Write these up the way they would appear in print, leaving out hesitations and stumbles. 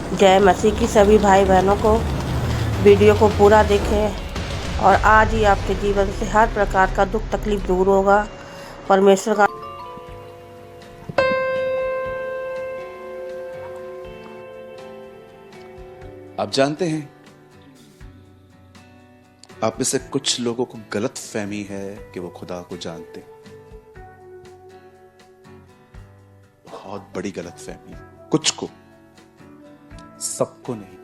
जय मसीह की सभी भाई बहनों को वीडियो को पूरा देखें और आज ही आपके जीवन से हर प्रकार का दुख तकलीफ दूर होगा। परमेश्वर का आप जानते हैं, आप में से कुछ लोगों को गलत फहमी है कि वो खुदा को जानते। बहुत बड़ी गलत फहमी है, कुछ को, सबको नहीं।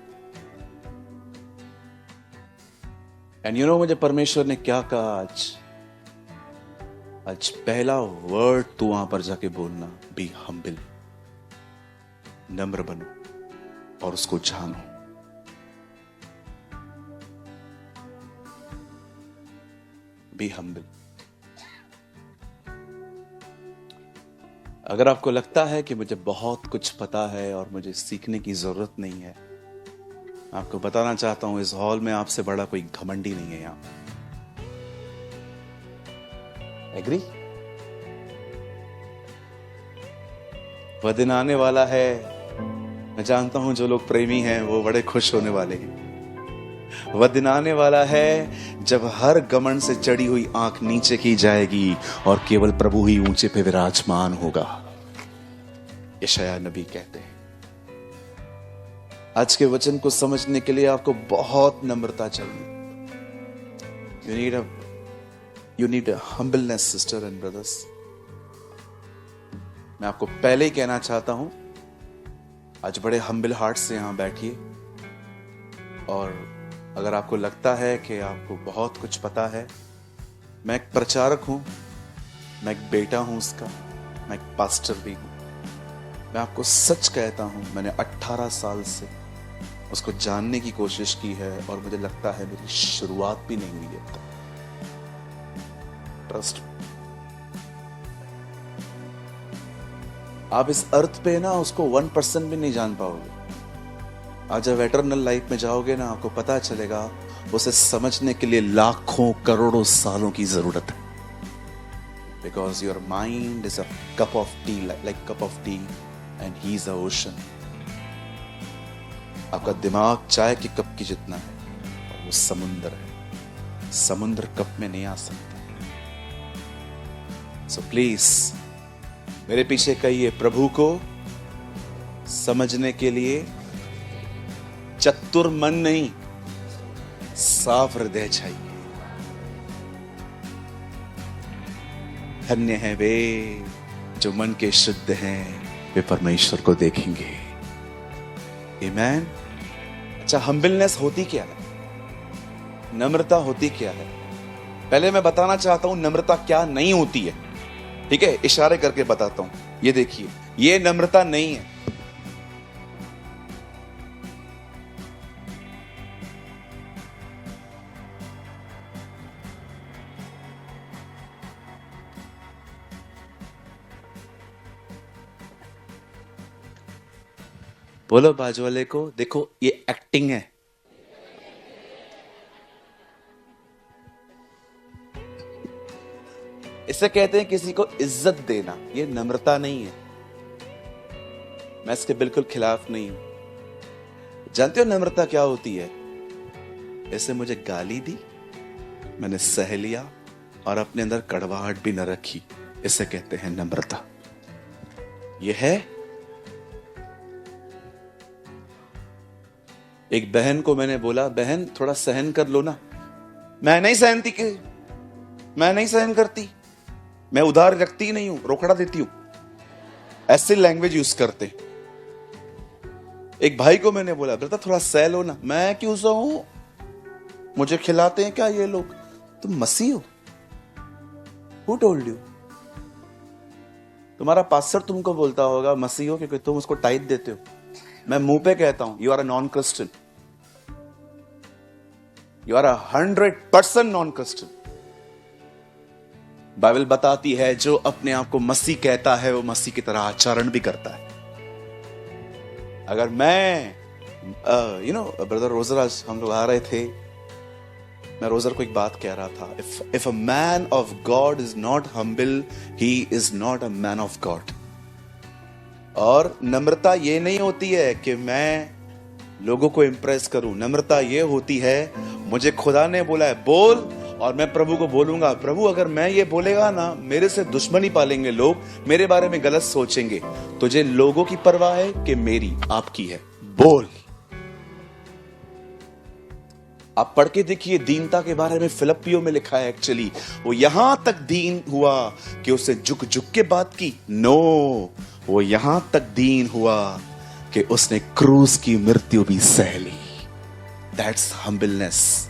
एंड यू नो मुझे परमेश्वर ने क्या कहा आज पहला वर्ड तू वहां पर जाके बोलना, बी हम्बल, नम्र बनो और उसको जानो। Be humble. अगर आपको लगता है कि मुझे बहुत कुछ पता है और मुझे सीखने की जरूरत नहीं है, आपको बताना चाहता हूं इस हॉल में आपसे बड़ा कोई घमंडी नहीं है यहां। एग्री? वह दिन आने वाला है, मैं जानता हूं जो लोग प्रेमी हैं वो बड़े खुश होने वाले हैं। वह दिन आने वाला है जब हर घमंड से चढ़ी हुई आंख नीचे की जाएगी और केवल प्रभु ही ऊंचे पे विराजमान होगा। यशायाह नबी कहते हैं। आज के वचन को समझने के लिए आपको बहुत नम्रता चाहिए। You need a humbleness sister and brothers. मैं आपको पहले ही कहना चाहता हूं, आज बड़े हम्बल हार्ट से यहां बैठिए। और अगर आपको लगता है कि आपको बहुत कुछ पता है, मैं एक प्रचारक हूं, मैं एक बेटा हूं उसका, मैं एक पास्टर भी हूं। मैं आपको सच कहता हूं, मैंने 18 साल से उसको जानने की कोशिश की है और मुझे लगता है मेरी शुरुआत भी नहीं हुई है। ट्रस्ट। आप इस अर्थ पे ना उसको 1% भी नहीं जान पाओगे। आज जब एटर्नल लाइफ में जाओगे ना, आपको पता चलेगा उसे समझने के लिए लाखों करोड़ों सालों की जरूरत है। Because your mind is a cup of T, like cup of T, and he is the ocean. आपका दिमाग चाय के कप की जितना है और वो समुंदर है। समुंदर कप में नहीं आ सकता। सो प्लीज मेरे पीछे कहिए, प्रभु को समझने के लिए चतुर मन नहीं, साफ हृदय चाहिए। धन्य है वे जो मन के शुद्ध हैं, वे परमेश्वर को देखेंगे। आमीन। अच्छा, हम्बलनेस होती क्या है? नम्रता होती क्या है? पहले मैं बताना चाहता हूं नम्रता क्या नहीं होती है। ठीक है, इशारे करके बताता हूं। ये देखिए, ये नम्रता नहीं है। बोलो बाजू वाले को, देखो ये एक्टिंग है। इसे कहते हैं किसी को इज्जत देना। ये नम्रता नहीं है। मैं इसके बिल्कुल खिलाफ नहीं हूं। जानते हो नम्रता क्या होती है? ऐसे मुझे गाली दी, मैंने सह लिया और अपने अंदर कड़वाहट भी न रखी। इसे कहते हैं नम्रता। यह है, एक बहन को मैंने बोला, बहन थोड़ा सहन कर लो ना। मैं नहीं सहनती कि मैं नहीं सहन करती, मैं उधार रखती ही नहीं हूं, रोकड़ा देती हूं। ऐसी लैंग्वेज यूज करते। एक भाई को मैंने बोला, बेटा थोड़ा सह लो ना। मैं क्यों सहूं, मुझे खिलाते हैं क्या ये लोग? तुम मसीह हो? Who told you? तुम्हारा पास्टर तुमको बोलता होगा मसीह हो क्योंकि तुम उसको टाइट देते हो। मैं मुंह पे कहता हूं, you are a non Christian. You are 100% non Christian. Bible बताती है जो अपने आप को मसीह कहता है वो मसीह की तरह आचरण भी करता है। अगर मैं ब्रदर रोजराज, हम लोग आ रहे थे, मैं रोजर को एक बात कह रहा था, if a man of God is not humble, he is not a man of God. और नम्रता ये नहीं होती है कि मैं लोगों को इम्प्रेस करूं। नम्रता ये होती है, मुझे खुदा ने बोला है बोल, और मैं प्रभु को बोलूंगा प्रभु अगर मैं ये बोलेगा ना, मेरे से दुश्मनी पालेंगे लोग, मेरे बारे में गलत सोचेंगे। तुझे लोगों की परवाह है कि मेरी, आपकी है, बोल। आप पढ़ के देखिए दीनता के बारे में, फिलिप्पियों में लिखा है एक्चुअली वो यहां तक दीन हुआ कि उसे झुक झुक के बात की। नो, वो यहां तक दीन हुआ कि उसने क्रूस की मृत्यु भी सह ली। That's humbleness.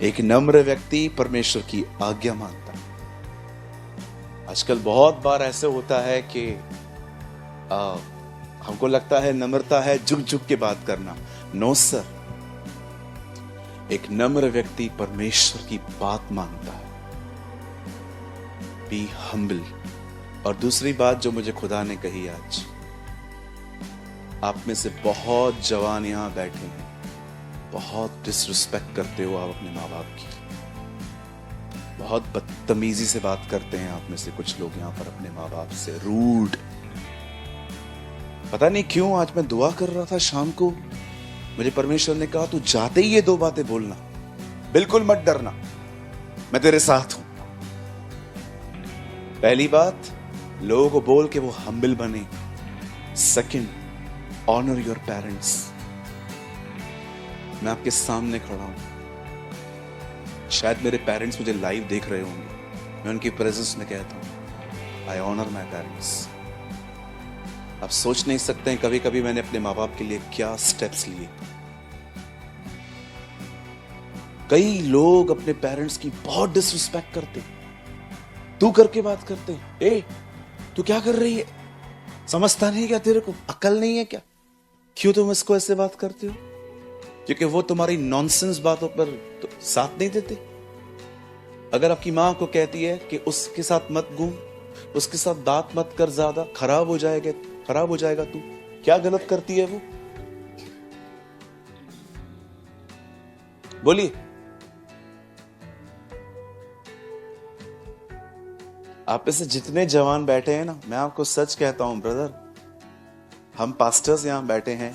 एक नम्र व्यक्ति परमेश्वर की आज्ञा मानता। आजकल बहुत बार ऐसे होता है कि हमको लगता है नम्रता है झुक झुक के बात करना। नो सर, एक नम्र व्यक्ति परमेश्वर की बात मानता है। Be humble. और दूसरी बात जो मुझे खुदा ने कही आज, आप में से बहुत जवान यहां बैठे हैं, बहुत डिसरिस्पेक्ट करते हो आप अपने माँ बाप की, बहुत बदतमीजी से बात करते हैं आप में से कुछ लोग यहां पर अपने माँ बाप से, रूड। पता नहीं क्यों आज मैं दुआ कर रहा था शाम को, मुझे परमेश्वर ने कहा तू जाते ही ये 2 बातें बोलना, बिल्कुल मत डरना, मैं तेरे साथ हूं। पहली बात, लोगों को बोल के वो हम्बल बने। Second, honour your parents. मैं आपके सामने खड़ा हूं, शायद मेरे पेरेंट्स मुझे लाइव देख रहे होंगे, मैं उनकी प्रेजेंस में कहता हूं आई ऑनर माय पेरेंट्स। आप सोच नहीं सकते हैं कभी कभी मैंने अपने माँ बाप के लिए क्या स्टेप्स लिए। कई लोग अपने पेरेंट्स की बहुत डिसरिस्पेक्ट करते, तू करके बात करते, ए तू क्या कर रही है, समझता नहीं क्या, तेरे को अकल नहीं है क्या, क्यों तुम इसको ऐसे बात करते हो? क्योंकि वो तुम्हारी नॉनसेंस बातों पर तो साथ नहीं देते। अगर आपकी मां को कहती है कि उसके साथ मत घूम, उसके साथ बात मत कर, ज्यादा खराब हो जाएगा तू, क्या गलत करती है वो? बोलिए। आप में से जितने जवान बैठे हैं ना, मैं आपको सच कहता हूं ब्रदर, हम पास्टर्स यहां बैठे हैं,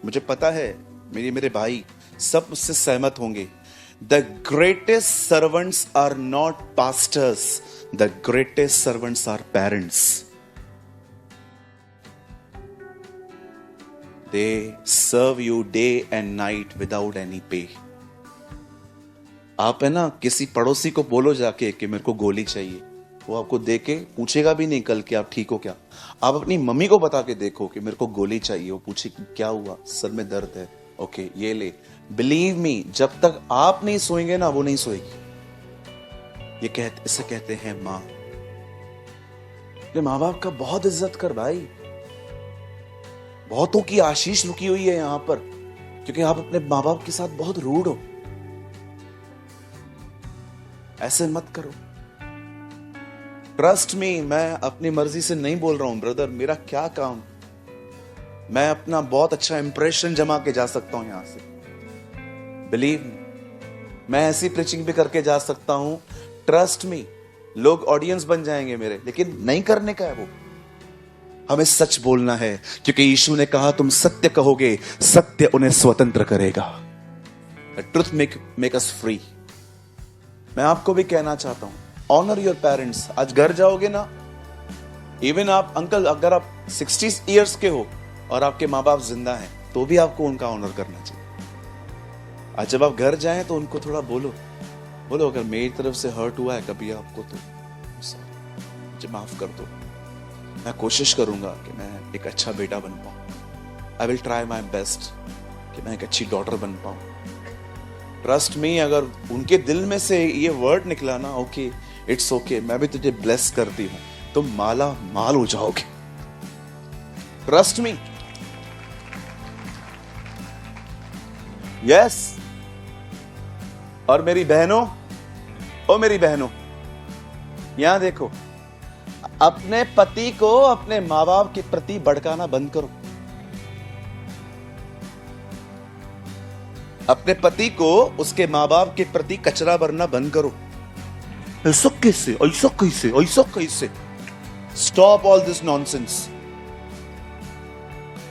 मुझे पता है मेरे भाई सब मुझसे सहमत होंगे। The greatest servants are not pastors, the greatest servants are parents. They serve you day and night without any pay. आप है ना, किसी पड़ोसी को बोलो जाके कि मेरे को गोली चाहिए, वो आपको दे के पूछेगा भी नहीं कल कि आप ठीक हो क्या। आप अपनी मम्मी को बता के देखो कि मेरे को गोली चाहिए, वो पूछे कि क्या हुआ, सर में दर्द है, ओके ये ले। बिलीव मी, जब तक आप नहीं सोएंगे ना, वो नहीं सोएगी। इसे कहते हैं मां। माँ बाप का बहुत इज्जत कर भाई, बहुतों की आशीष रुकी हुई है यहां पर, क्योंकि आप अपने माँ बाप के साथ बहुत रूड हो। ऐसे मत करो। ट्रस्ट मी, मैं अपनी मर्जी से नहीं बोल रहा हूं ब्रदर, मेरा क्या काम, मैं अपना बहुत अच्छा इंप्रेशन जमा के जा सकता हूं यहां से। बिलीव मी, मैं ऐसी प्रीचिंग भी करके जा सकता हूं, ट्रस्ट मी, लोग ऑडियंस बन जाएंगे मेरे, लेकिन नहीं करने का है वो। हमें सच बोलना है, क्योंकि यीशु ने कहा तुम सत्य कहोगे, सत्य उन्हें स्वतंत्र करेगा। Truth make us free. मैं आपको भी कहना चाहता हूं, ऑनर योर पेरेंट्स। आज घर जाओगे ना, इवन आप अंकल, अगर आप 60 इयर्स के हो और आपके माँ बाप जिंदा हैं, तो भी आपको उनका ऑनर करना चाहिए। आज जब आप घर जाएं तो उनको थोड़ा बोलो अगर मेरी तरफ से हर्ट हुआ है कभी आपको तो मुझे माफ कर दो। मैं कोशिश करूंगा कि मैं एक अच्छा बेटा बन पाऊं। I will try my best कि मैं एक अच्छी डॉटर बन पाऊं। ट्रस्ट मी, अगर उनके दिल में से ये वर्ड निकला ना, ओके इट्स ओके, मैं भी तुझे ब्लेस करती हूं, तुम माला माल हो जाओगे। Trust me. यस। और मेरी बहनों, यहां देखो, अपने पति को अपने माँ बाप के प्रति भड़काना बंद करो। अपने पति को उसके माँ बाप के प्रति कचरा भरना बंद करो। ऐसा कैसे? Stop all this nonsense.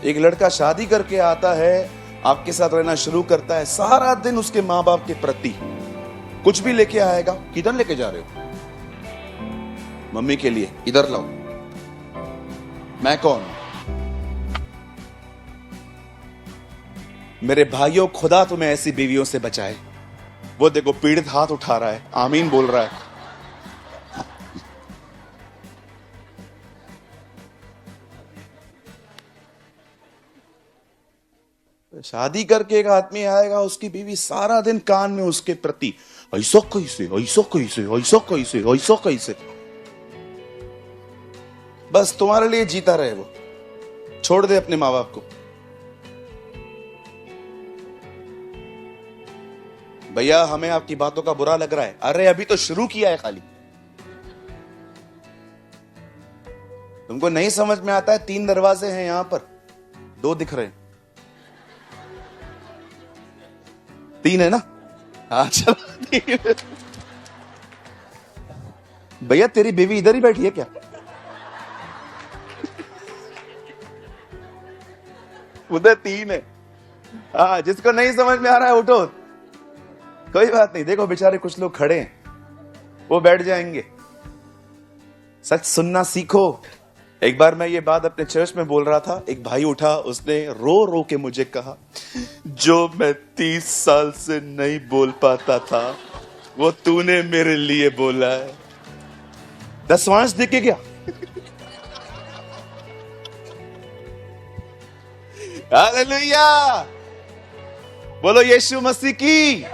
एक लड़का शादी करके आता है, आपके साथ रहना शुरू करता है, सारा दिन उसके माँ बाप के प्रति कुछ भी लेके आएगा। किधर लेके जा रहे हो? मम्मी के लिए, इधर लाओ। मैं कौन हूं? मेरे भाइयों, खुदा तुम्हें ऐसी बीवियों से बचाए। वो देखो पीड़ित हाथ उठा रहा है, आमीन बोल रहा है। शादी करके एक आदमी आएगा, उसकी बीवी सारा दिन कान में उसके प्रति ऐसा कैसे, ऐसा कैसे, ऐसा कैसे, ऐसा कैसे। बस तुम्हारे लिए जीता रहे वो, छोड़ दे अपने माँ बाप को। भैया हमें आपकी बातों का बुरा लग रहा है। अरे अभी तो शुरू किया है खाली। तुमको नहीं समझ में आता है? 3 दरवाजे हैं यहां पर, 2 दिख रहे हैं। 3 है ना? हाँ चलो 3। भैया तेरी बीवी इधर ही बैठी है क्या? उधर 3 है। हाँ, जिसको नहीं समझ में आ रहा है उठो, कोई बात नहीं। देखो बेचारे कुछ लोग खड़े हैं, वो बैठ जाएंगे। सच सुनना सीखो। एक बार मैं ये बात अपने चर्च में बोल रहा था, एक भाई उठा, उसने रो रो के मुझे कहा, जो मैं 30 साल से नहीं बोल पाता था वो तूने मेरे लिए बोला है। 10 देख के गया। हालेलुया, बोलो यीशु मसीह की।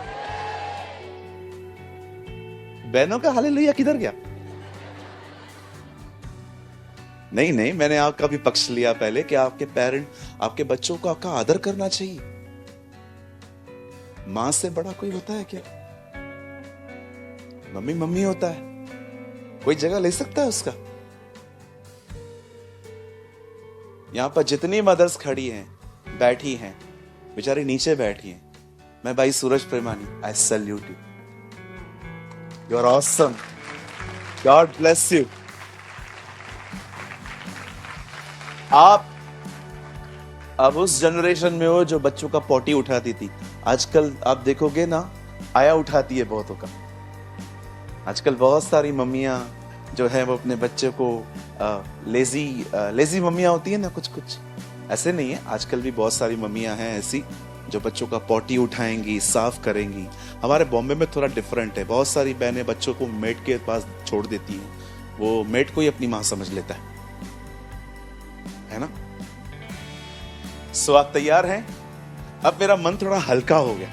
बहनों का हालेलुया किधर गया? नहीं, मैंने आपका भी पक्ष लिया पहले कि आपके पेरेंट, आपके बच्चों को आपका आदर करना चाहिए। मां से बड़ा कोई होता है क्या? मम्मी मम्मी होता है, कोई जगह ले सकता है उसका? यहां पर जितनी मदर्स खड़ी हैं, बैठी हैं, बेचारी नीचे बैठी हैं, मैं भाई Suraj Premani, I salute you. You are awesome, God bless you. आप अब उस जनरेशन में हो जो बच्चों का पॉटी उठाती थी। आजकल आप देखोगे ना, आया उठाती है बहुतों का। आजकल बहुत सारी मम्मियां जो है वो अपने बच्चे को लेजी मम्मियां होती है ना, कुछ ऐसे नहीं है। आजकल भी बहुत सारी मम्मियां हैं ऐसी जो बच्चों का पॉटी उठाएंगी, साफ करेंगी। हमारे बॉम्बे में थोड़ा डिफरेंट है, बहुत सारी बहनें बच्चों को मेड के पास छोड़ देती हैं, वो मेड को ही अपनी मां समझ लेता है ना? सो आप तैयार हैं? अब मेरा मन थोड़ा हल्का हो गया।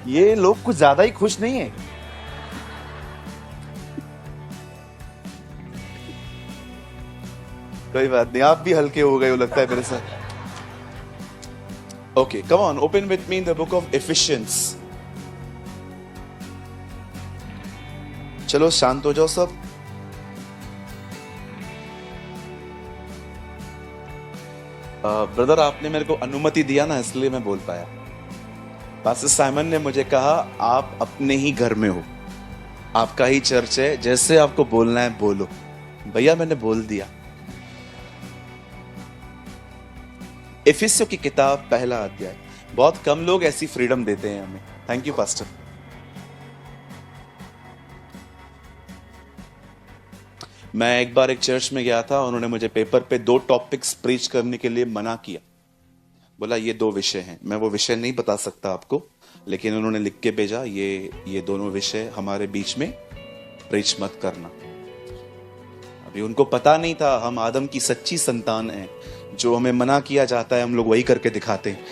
ये लोग कुछ ज्यादा ही खुश नहीं है। कोई बात नहीं, आप भी हल्के हो गए हो लगता है मेरे साथ। Okay, come on, open with me in the book of efficiency. चलो शांत हो जाओ सब। ब्रदर आपने मेरे को अनुमति दिया ना, इसलिए मैं बोल पाया। पास्टर साइमन ने मुझे कहा आप अपने ही घर में हो, आपका ही चर्च है, जैसे आपको बोलना है बोलो। भैया मैंने बोल दिया। एफिसियों की किताब 1 अध्याय। बहुत कम लोग ऐसी फ्रीडम देते हैं हमें। Thank you pastor. मैं एक बार एक चर्च में गया था, उन्होंने मुझे पेपर पे 2 टॉपिक्स प्रीच करने के लिए मना किया। बोला ये 2 विषय हैं। मैं वो विषय नहीं बता सकता आपको, लेकिन उन्होंने लिख के भेजा, ये दोनों विषय हमारे बीच में प्रीच मत करना। अभी उनको पता नहीं था हम आदम की सच्ची संतान हैं, जो हमें मना किया जाता है हम लोग वही करके दिखाते हैं।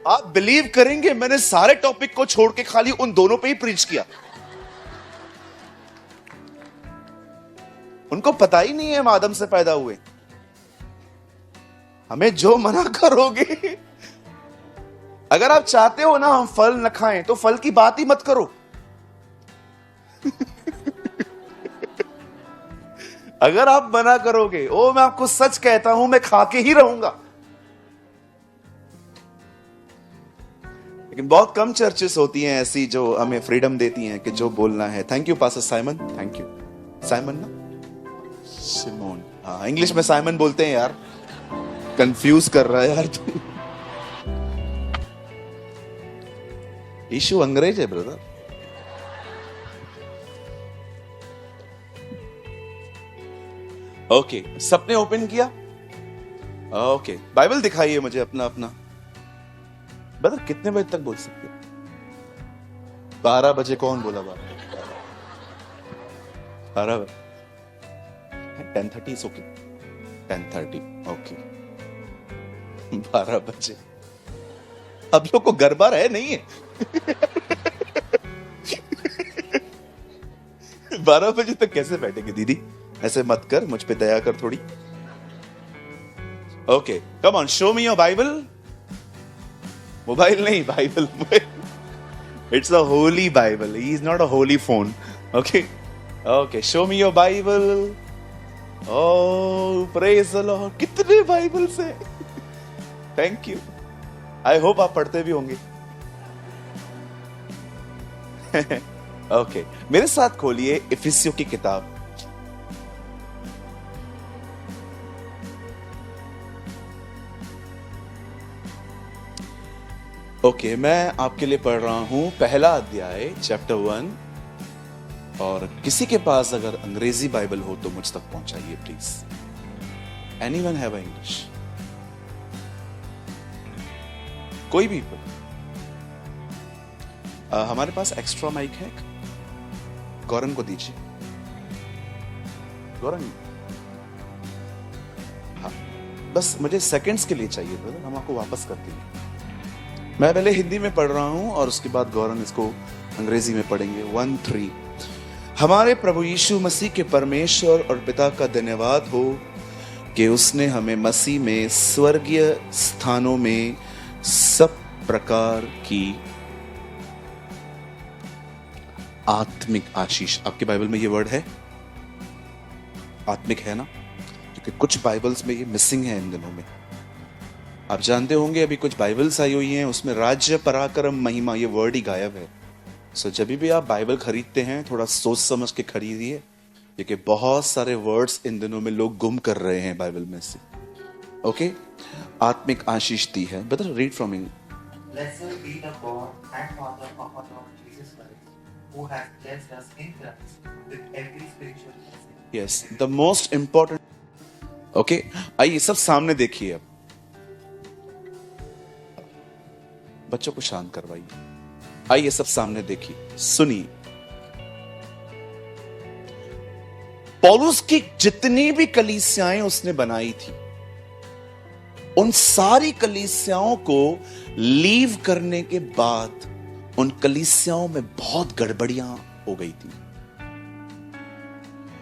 आप बिलीव करेंगे, मैंने सारे टॉपिक को छोड़ के खाली उन दोनों पे ही प्रीच किया। उनको पता ही नहीं है हम आदम से पैदा हुए। हमें जो मना करोगे, अगर आप चाहते हो ना हम फल न खाएं, तो फल की बात ही मत करो। अगर आप मना करोगे, ओ मैं आपको सच कहता हूं मैं खा के ही रहूंगा। लेकिन बहुत कम चर्चेस होती हैं ऐसी जो हमें फ्रीडम देती हैं कि जो बोलना है। Thank you pastor Simon, thank you. Simon ना, सिमोन, हाँ इंग्लिश में साइमन बोलते हैं यार, कंफ्यूज कर रहा है यार तू। यीशु अंग्रेज है ब्रदर। ओके, सबने ओपन किया? ओके, बाइबल दिखाइए मुझे अपना अपना। ब्रदर कितने बजे तक बोल सकते? 12 बजे। कौन बोला 12 बजे? 10:30 इज ओके। 10:30 ओके। 12 बजे अब लोग को गरबा है नहीं है? 12 बजे तक कैसे बैठेंगे दीदी? ऐसे मत कर, मुझ पे दया कर थोड़ी। Okay, come on, show me your Bible. Mobile नहीं, Bible. It's a holy Bible, he is not a holy phone. Okay okay, show me your Bible. Oh praise the Lord, कितने बाइबल्स हैं। थैंक यू, आई होप आप पढ़ते भी होंगे। Okay, मेरे साथ खोलिए इफिसियों की किताब। ओके, मैं आपके लिए पढ़ रहा हूं पहला अध्याय, चैप्टर 1। और किसी के पास अगर अंग्रेजी बाइबल हो तो मुझ तक पहुंचाइए प्लीज। Anyone have English? कोई भी? हमारे पास एक्स्ट्रा माइक है, गौरन को दीजिए। गौरन, हाँ बस मुझे सेकंड्स के लिए चाहिए ब्रदर, हम आपको वापस कर देंगे। मैं पहले हिंदी में पढ़ रहा हूं और उसके बाद गौरन इसको अंग्रेजी में पढ़ेंगे। 1-3। हमारे प्रभु यीशु मसीह के परमेश्वर और पिता का धन्यवाद हो कि उसने हमें मसीह में स्वर्गीय स्थानों में सब प्रकार की आत्मिक आशीष। आपके बाइबल में ये वर्ड है? आत्मिक है ना? क्योंकि कुछ बाइबल्स में ये मिसिंग है इन दिनों में। आप जानते होंगे अभी कुछ बाइबल्स आई हुई हैं, उसमें राज्य पराक्रम महिमा ये वर्ड ही गायब है। सो जब भी आप बाइबल खरीदते हैं थोड़ा सोच समझ के खरीदिए, क्योंकि बहुत सारे वर्ड्स इन दिनों में लोग गुम कर रहे हैं बाइबल में से। ओके, आत्मिक आशीष दी है। Brother read from English. Blessed be the God and Father of our Lord Jesus Christ, who has blessed us in Christ with every spiritual blessing. Yes, the most important. Okay, आइए सब सामने देखिए। अब बच्चों को शांत करवाइए। आइए सब सामने देखिए, सुनिए। पौलुस की जितनी भी कलीसियाएं उसने बनाई थी, उन सारी कलीसियाओं को लीव करने के बाद उन कलीसियाओं में बहुत गड़बड़ियां हो गई थी।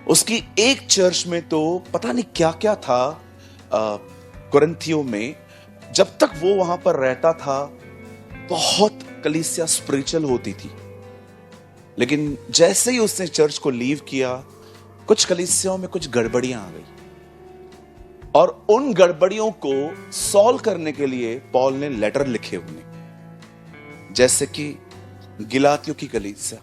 उसकी एक चर्च में तो पता नहीं क्या क्या था। कुरिन्थियों में जब तक वो वहां पर रहता था बहुत कलीसिया स्पिरिचुअल होती थी, लेकिन जैसे ही उसने चर्च को लीव किया कुछ कलीसियाओं में कुछ गड़बड़ियां आ गई, और उन गड़बड़ियों को सॉल्व करने के लिए पॉल ने लेटर लिखे हुए, जैसे कि गिलातियों की कलीसिया।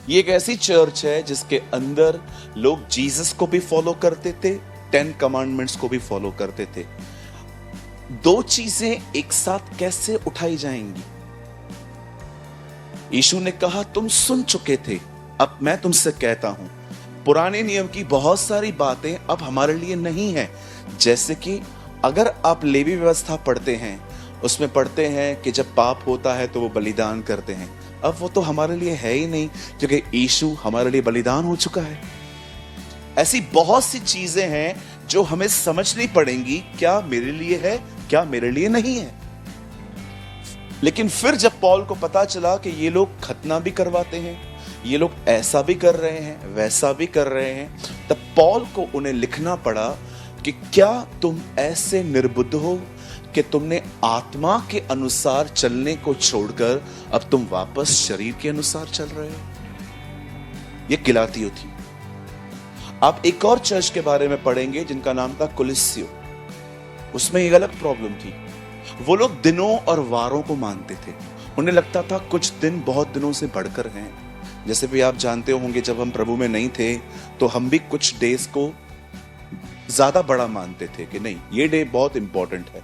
ये एक ऐसी चर्च है जिसके अंदर लोग जीसस को भी फॉलो करते थे, 10 कमांडमेंट्स को भी फॉलो करते थे। दो चीजें एक साथ कैसे उठाई जाएंगी? यीशु ने कहा तुम सुन चुके थे, अब मैं तुमसे कहता हूं। पुराने नियम की बहुत सारी बातें अब हमारे लिए नहीं है। जैसे कि अगर आप लेवी व्यवस्था पढ़ते हैं, उसमें पढ़ते हैं कि जब पाप होता है तो वो बलिदान करते हैं। अब वो तो हमारे लिए है ही नहीं, क्योंकि यीशु हमारे लिए बलिदान हो चुका है। ऐसी बहुत सी चीजें हैं जो हमें समझनी पड़ेंगी, क्या मेरे लिए है, क्या मेरे लिए नहीं है। लेकिन फिर जब पॉल को पता चला कि ये लोग खतना भी करवाते हैं, ये लोग ऐसा भी कर रहे हैं, वैसा भी कर रहे हैं, तब पॉल को उन्हें लिखना पड़ा कि क्या तुम ऐसे निर्बुद्ध हो कि तुमने आत्मा के अनुसार चलने को छोड़कर अब तुम वापस शरीर के अनुसार चल रहे हो। ये गिलातियों थी। आप एक और चर्च के बारे में पढ़ेंगे जिनका नाम था कुलिस्सियो। उसमें एक अलग प्रॉब्लम थी। वो लोग दिनों और वारों को मानते थे। उन्हें लगता था कुछ दिन बहुत दिनों से बढ़कर हैं। जैसे भी आप जानते होंगे, जब हम प्रभु में नहीं थे तो हम भी कुछ डेज को ज्यादा बड़ा मानते थे कि नहीं, ये डे बहुत इंपॉर्टेंट है।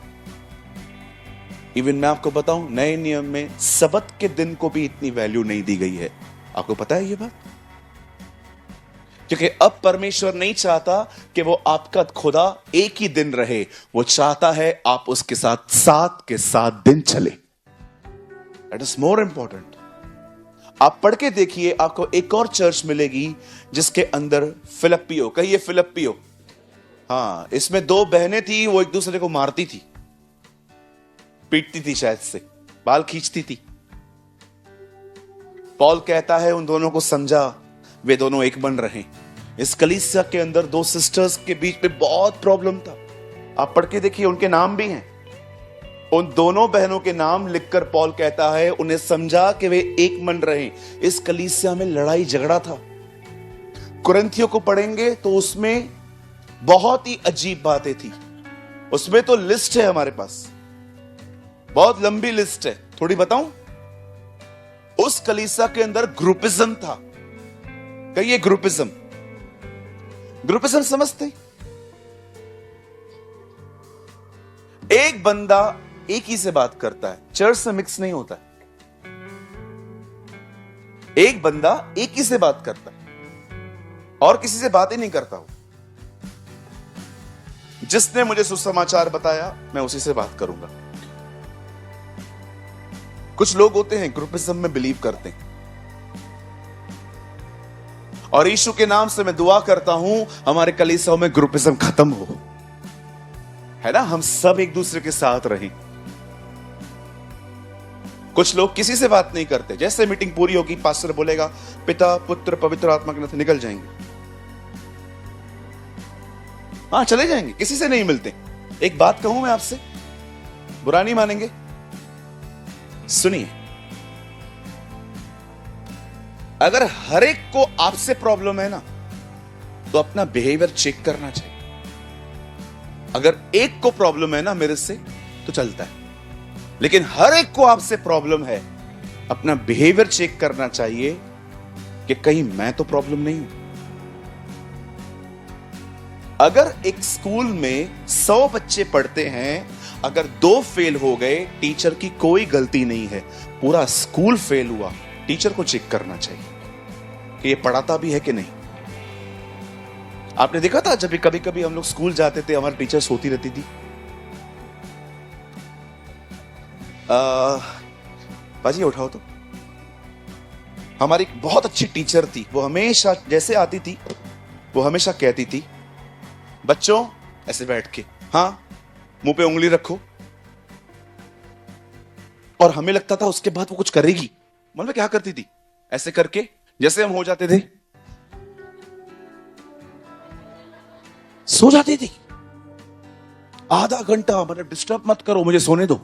इवन मैं आपको बताऊं, नए नियम में सबत के दिन को भी इतनी वैल्यू नहीं दी गई है। आपको पता है ये बात? क्योंकि अब परमेश्वर नहीं चाहता कि वो आपका खुदा एक ही दिन रहे, वो चाहता है आप उसके साथ 7 के 7 दिन चले। That is more important. आप पढ़ के देखिए, आपको एक और चर्च मिलेगी जिसके अंदर फिलिप्पियो, कहिए फिलिप्पियो। हाँ, इसमें 2 बहनें थी, वो एक दूसरे को मारती थी, पीटती थी, शायद से बाल खींचती थी। पॉल कहता है उन दोनों को समझा, वे दोनों एक बन रहे। इस कलीसिया के अंदर 2 सिस्टर्स के बीच में बहुत प्रॉब्लम था। आप पढ़ के देखिए, उनके नाम भी हैं। उन दोनों बहनों के नाम लिखकर पॉल कहता है उन्हें समझा कि वे एक मन रहे। इस कलीसिया में लड़ाई झगड़ा था। कुरिन्थियों को पढ़ेंगे तो उसमें बहुत ही अजीब बातें थी। उसमें तो लिस्ट है हमारे पास, बहुत लंबी लिस्ट है। थोड़ी बताऊं? उस कलीसिया के अंदर ग्रुपिज्म था। कहिए ग्रुपिज्म। ग्रुपिज्म समझते? एक बंदा एक ही से बात करता है, चर्च से मिक्स नहीं होता है। एक बंदा एक ही से बात करता है और किसी से बात ही नहीं करता हूं। जिसने मुझे सुसमाचार बताया मैं उसी से बात करूंगा। कुछ लोग होते हैं ग्रुपिज्म में बिलीव करते हैं, और यीशु के नाम से मैं दुआ करता हूं हमारे कलीसियाओं में ग्रुपिज्म खत्म हो, है ना। हम सब एक दूसरे के साथ रहें। कुछ लोग किसी से बात नहीं करते। जैसे मीटिंग पूरी होगी, पास्टर बोलेगा पिता पुत्र पवित्र आत्मा के नाम से निकल जाएंगे। हाँ, चले जाएंगे, किसी से नहीं मिलते। एक बात कहूं मैं आपसे, बुरा नहीं मानेंगे, सुनिए। अगर हर एक को आपसे प्रॉब्लम है ना, तो अपना बिहेवियर चेक करना चाहिए। अगर एक को प्रॉब्लम है ना मेरे से, तो चलता है। लेकिन हर एक को आपसे प्रॉब्लम है, अपना बिहेवियर चेक करना चाहिए कि कहीं मैं तो प्रॉब्लम नहीं हूं। अगर एक स्कूल में 100 बच्चे पढ़ते हैं, अगर 2 फेल हो गए, टीचर की कोई गलती नहीं है, पूरा स्कूल फेल हुआ। टीचर को चेक करना चाहिए कि ये पढ़ाता भी है कि नहीं। आपने देखा था जब कभी कभी हम लोग स्कूल जाते थे, हमारी टीचर सोती रहती थी। बाजी उठाओ तो। हमारी एक बहुत अच्छी टीचर थी, वो हमेशा जैसे आती थी वो हमेशा कहती थी, बच्चों ऐसे बैठ के, हाँ मुंह पे उंगली रखो। और हमें लगता था उसके बाद वो कुछ करेगी। मन में क्या करती थी, ऐसे करके जैसे हम हो जाते थे सो जाती थी। आधा घंटा, मतलब डिस्टर्ब मत करो, मुझे सोने दो।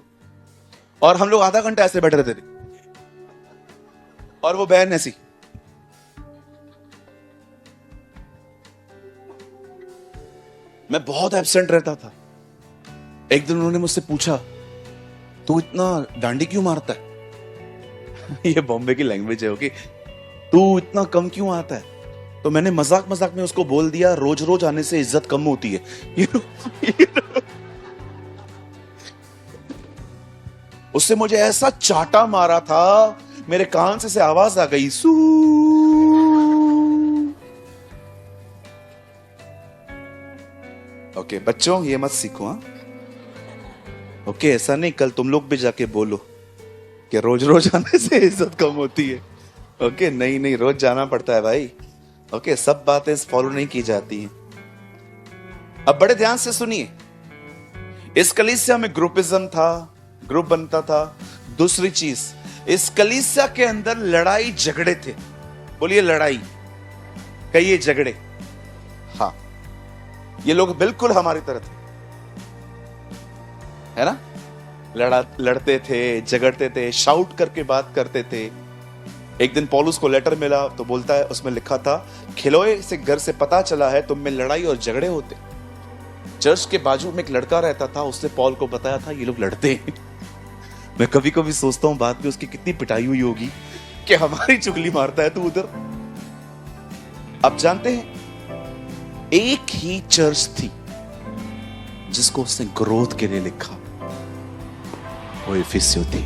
और हम लोग आधा घंटा ऐसे बैठे रहते थे, और वो बहन ऐसी। मैं बहुत एब्सेंट रहता था। एक दिन उन्होंने मुझसे पूछा, तू इतना डांडी क्यों मारता है? ये बॉम्बे की लैंग्वेज है, ओके। तू इतना कम क्यों आता है? तो मैंने मजाक मजाक में उसको बोल दिया, रोज रोज आने से इज्जत कम होती है। उससे मुझे ऐसा चाटा मारा था, मेरे कान से आवाज आ गई, सू। ओके बच्चों, ये मत सीखो, हाँ। ओके, ऐसा नहीं, कल तुम लोग भी जाके बोलो कि रोज रोज आने से इज्जत कम होती है। ओके, नहीं नहीं, रोज जाना पड़ता है भाई। ओके, सब बातें फॉलो नहीं की जाती हैं। अब बड़े ध्यान से सुनिए। इस कलीसिया में ग्रुपिज्म था, ग्रुप बनता था। दूसरी चीज, इस कलीसिया के अंदर लड़ाई झगड़े थे। बोलिए लड़ाई, कहिए झगड़े। हाँ, ये लोग बिल्कुल हमारी तरह थे, है ना। लड़ते थे, झगड़ते थे, शाउट करके बात करते थे। एक दिन पौलुस को लेटर मिला तो बोलता है, उसमें लिखा था, खिलोए से घर से पता चला है तुम में लड़ाई और झगड़े होते। चर्च के बाजू में एक लड़का रहता था, उसने पॉल को बताया था ये लोग लड़ते हैं। मैं कभी कभी सोचता हूं बाद में उसकी कितनी पिटाई हुई होगी कि हमारी चुगली मारता है तू उधर। आप जानते हैं एक ही चर्च थी जिसको उसने ग्रोथ के लिए लिखा, वो इफिसियों थी।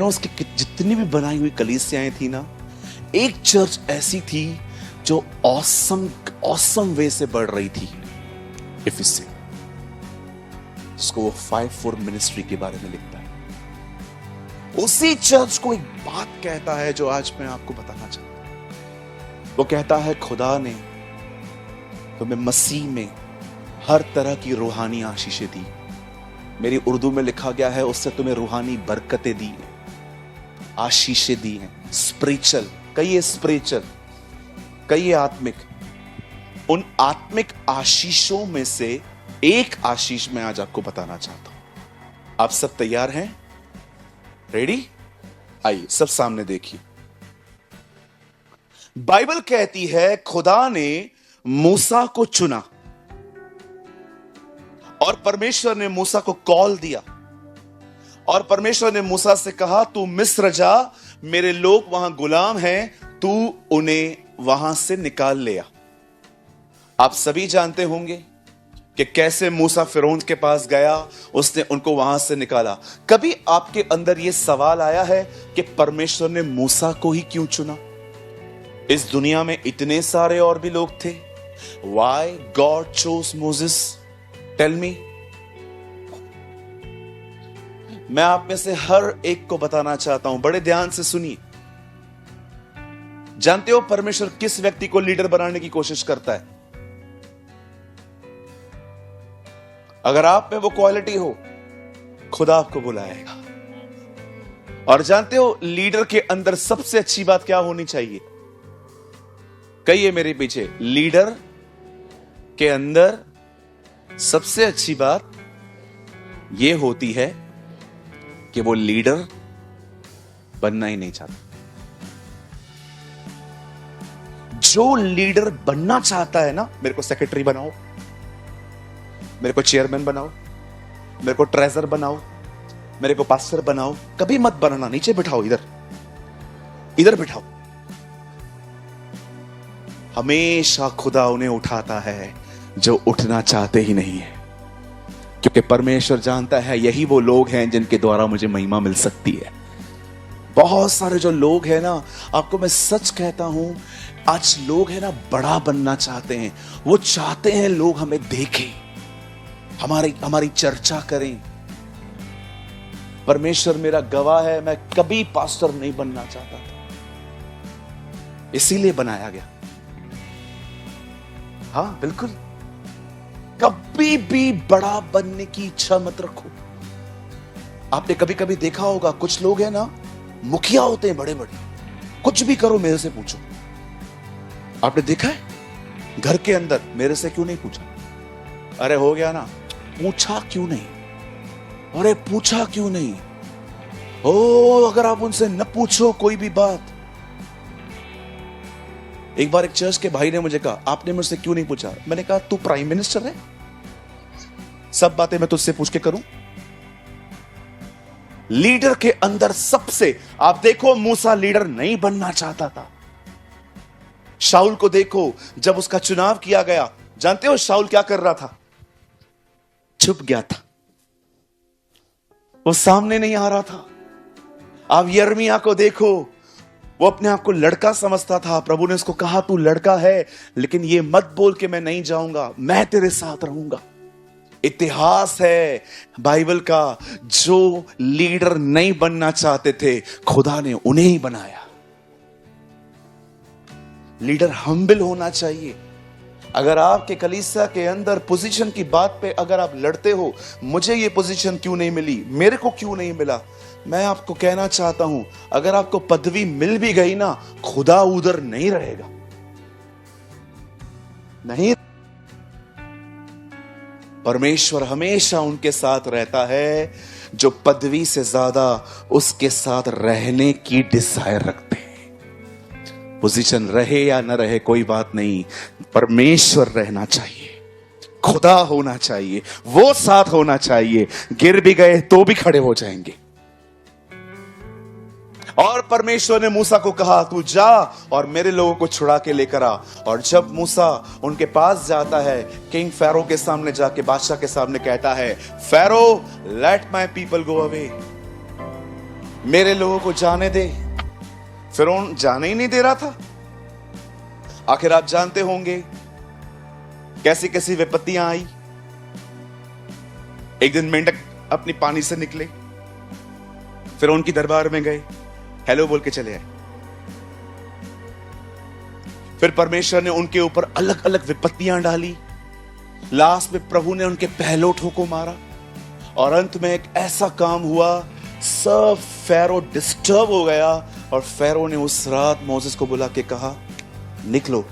उसकी जितनी भी बनाई हुई कलीसियाएं थी ना, एक चर्च ऐसी थी जो ऑसम वे से बढ़ रही थी, इफिसियों, जिसको वो 5-4 मिनिस्ट्री के बारे में लिखता है। उसी चर्च को एक बात कहता है जो आज मैं आपको बताना चाहता हूं। वो कहता है खुदा ने तुम्हें मसीह में हर तरह की रूहानी आशीषें दी। मेरी उर्दू में लिखा गया है उससे तुम्हें रूहानी बरकतें दी हैं, आशीषें दी हैं। स्पिरिचुअल, कई स्पिरिचुअल, कई आत्मिक। उन आत्मिक आशीषों में से एक आशीष मैं आज आपको बताना चाहता हूं। आप सब तैयार हैं? रेडी? आइए सब सामने देखिए। बाइबल कहती है खुदा ने मूसा को चुना और परमेश्वर ने मूसा को कॉल दिया और परमेश्वर ने मूसा से कहा तू मिस्र जा, मेरे लोग वहां गुलाम हैं, तू उन्हें वहां से निकाल ले आ। आप सभी जानते होंगे कि कैसे मूसा फिरौन के पास गया, उसने उनको वहां से निकाला। कभी आपके अंदर यह सवाल आया है कि परमेश्वर ने मूसा को ही क्यों चुना? इस दुनिया में इतने सारे और भी लोग थे। Why God chose Moses? Tell me. मैं आप में से हर एक को बताना चाहता हूं, बड़े ध्यान से सुनिए। जानते हो परमेश्वर किस व्यक्ति को लीडर बनाने की कोशिश करता है? अगर आप में वो क्वालिटी हो, खुदा आपको बुलाएगा। और जानते हो लीडर के अंदर सबसे अच्छी बात क्या होनी चाहिए? कहिए मेरे पीछे, लीडर के अंदर सबसे अच्छी बात यह होती है कि वो लीडर बनना ही नहीं चाहता। जो लीडर बनना चाहता है ना, मेरे को सेक्रेटरी बनाओ, मेरे को चेयरमैन बनाओ, मेरे को ट्रेजर बनाओ, मेरे को पास्टर बनाओ, कभी मत बनाना, नीचे बिठाओ, इधर बिठाओ। हमेशा खुदा उन्हें उठाता है जो उठना चाहते ही नहीं है, क्योंकि परमेश्वर जानता है यही वो लोग हैं जिनके द्वारा मुझे महिमा मिल सकती है। बहुत सारे जो लोग हैं ना, आपको मैं सच कहता हूं, आज लोग हैं ना बड़ा बनना चाहते हैं। वो चाहते हैं लोग हमें देखें, हमारी चर्चा करें। परमेश्वर मेरा गवाह है, मैं कभी पास्टर नहीं बनना चाहता था, इसीलिए बनाया गया। हाँ बिल्कुल, कभी भी बड़ा बनने की इच्छा मत रखो। आपने कभी कभी देखा होगा कुछ लोग हैं ना, मुखिया होते हैं बड़े बड़े, कुछ भी करो मेरे से पूछो। आपने देखा है घर के अंदर, मेरे से क्यों नहीं पूछा? अरे हो गया ना, पूछा क्यों नहीं? अरे पूछा क्यों नहीं? ओ अगर आप उनसे न पूछो कोई भी बात। एक बार एक चर्च के भाई ने मुझे कहा आपने मुझसे क्यों नहीं पूछा? मैंने कहा तू प्राइम मिनिस्टर है, सब बातें मैं तुझसे पूछ के करूं? लीडर के अंदर सबसे, आप देखो मूसा लीडर नहीं बनना चाहता था। शाऊल को देखो, जब उसका चुनाव किया गया, जानते हो शाऊल क्या कर रहा था? छुप गया था, वो सामने नहीं आ रहा था। आप यिर्मयाह को देखो, वो अपने आप को लड़का समझता था। प्रभु ने उसको कहा तू लड़का है, लेकिन ये मत बोल के मैं नहीं जाऊंगा, मैं तेरे साथ रहूंगा। इतिहास है बाइबल का, जो लीडर नहीं बनना चाहते थे, खुदा ने उन्हें ही बनाया। लीडर हम्बल होना चाहिए। अगर आपके कलीसिया के अंदर पोजीशन की बात पे अगर आप लड़ते हो, मुझे ये पोजीशन क्यों नहीं मिली, मेरे को क्यों नहीं मिला, मैं आपको कहना चाहता हूं, अगर आपको पदवी मिल भी गई ना, खुदा उधर नहीं रहेगा, नहीं। परमेश्वर हमेशा उनके साथ रहता है जो पदवी से ज्यादा उसके साथ रहने की डिजायर रखते हैं। पोजीशन रहे या न रहे कोई बात नहीं, परमेश्वर रहना चाहिए, खुदा होना चाहिए, वो साथ होना चाहिए। गिर भी गए तो भी खड़े हो जाएंगे। और परमेश्वर ने मूसा को कहा, तू जा और मेरे लोगों को छुड़ा के लेकर आ। और जब मूसा उनके पास जाता है, किंग फैरो के सामने जाके, बादशाह के सामने कहता है, pharaoh let my people go away, मेरे लोगों को जाने दे। फिरौन जाने ही नहीं दे रहा था। आखिर आप जानते होंगे कैसी कैसी विपत्तियां आई। एक दिन मेंढक अपनी पानी से निकले, फिरौन की दरबार में गए, हेलो बोल के चले आए। फिर परमेश्वर ने उनके ऊपर अलग अलग विपत्तियां डाली। लास्ट में प्रभु ने उनके पहलोठों को मारा और अंत में एक ऐसा काम हुआ, सब फैरो डिस्टर्ब हो गया। और फैरो ने उस रात मोसेस को बुला के कहा, निकलो,